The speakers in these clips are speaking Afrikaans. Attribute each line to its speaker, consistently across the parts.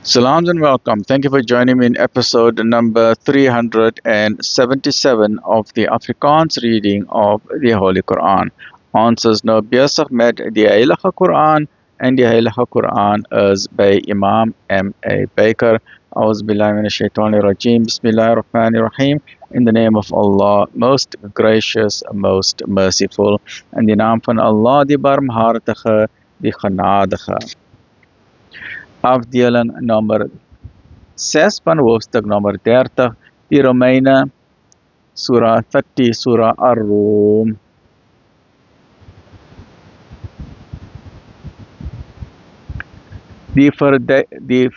Speaker 1: Salams and welcome. Thank you for joining me in episode number 377 of the Afrikaans reading of the Holy Quran. Ons is nou besig met die Heilige Quran en die Heilige Quran is by Imam M.A. Baker. Auzubillahi minash shaitani rajim. Bismillahir Rahmanir Rahim. In the name of Allah, most gracious, most merciful. In die naam van Allah, die barmhartige, die genadige. Afdeling nummer 6 van hoofstuk nummer 30, die Romeine, Surah 30, Surah Ar-Rum. Die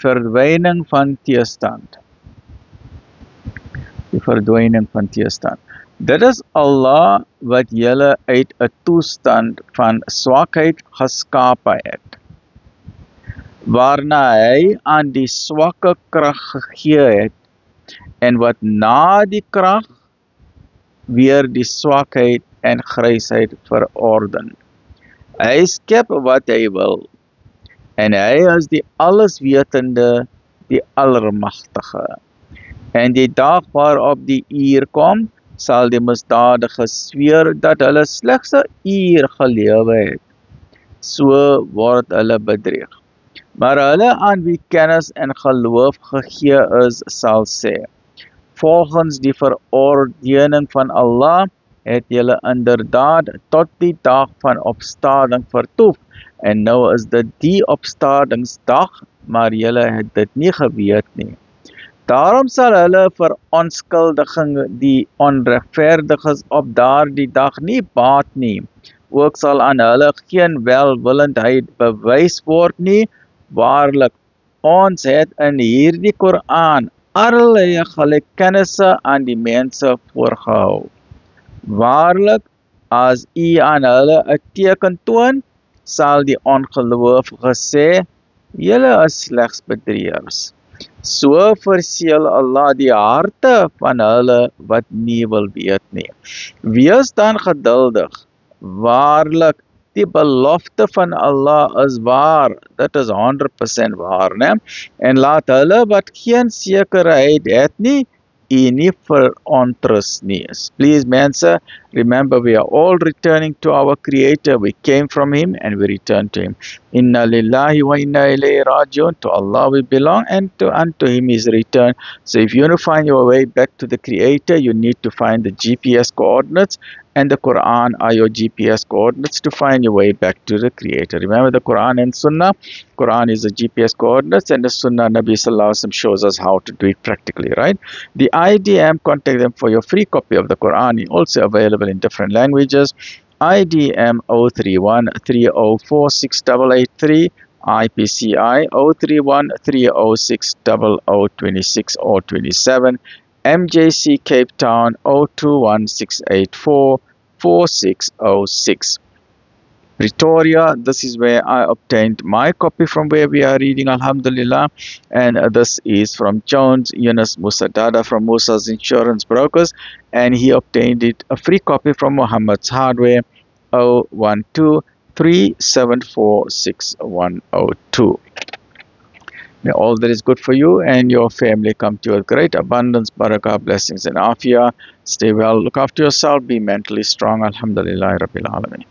Speaker 1: verdwijning van teestand. Die verdwijning van teestand. Dit is Allah wat julle uit 'n toestand van swakheid geskape het, waarna hy aan die swakke krag gegee het, en wat na die krag weer die swakheid en grysheid verorden. Hy skep wat hy wil, en hy is die alleswetende, die allermagtige. En die dag waarop die uur kom, sal die misdadiges sweer dat hulle slegs 'n uur gelewe het. So word hulle bedrieg. Maar hulle aan wie kennis en geloof gegee is, sal sê: volgens die verordening van Allah het julle inderdaad tot die dag van opstanding vertoef, en nou is dit die opstandingsdag, maar julle het dit nie geweet nie. Daarom sal hulle verontskuldiging die onregverdiges op daardie dag nie baat nie. Ook sal aan hulle geen welwillendheid bewys word nie. Waarlik, ons het in hierdie Koran allerlei gelykennisse aan die mense voorgehou. Waarlik, as u aan hulle 'n teken toon, sal die ongelowiges sê: julle is slegs bedrieërs. So verseël Allah die harte van hulle wat nie wil weet nie. Wees dan geduldig. Waarlik, die belofte van Allah is waar. Dit is 100% waar, né? En laat hulle wat geen sekerheid het nie, u nie verontrus nie. Please, mense, remember we are all returning to our Creator. We came from Him and we return to Him. Inna lillahi wa inna ilayhi rajiun. To Allah we belong, and unto Him is return. So if you want to find your way back to the Creator, you need to find the GPS coordinates, and the Quran are your GPS coordinates to find your way back to the Creator. Remember the Quran and Sunnah. Quran is the GPS coordinates, and the Sunnah, Nabi Sallallahu Alaihi Wasallam shows us how to do it practically, right? The IDM, contact them for your free copy of the Quran, also available in different languages. IDM 031 304 6883, IPCI 031 306 0026 or 27, MJC Cape Town 021 684 4606. Pretoria, this is where I obtained my copy from where we are reading, Alhamdulillah. And this is from Jones Yunus Musa Dada from Musa's Insurance Brokers. And he obtained it, a free copy from Muhammad's Hardware, 012 374 6102. May all that is good for you and your family come to you with great abundance, barakah, blessings, and afiyah. Stay well, look after yourself, be mentally strong. Alhamdulillah Rabbil Alameen.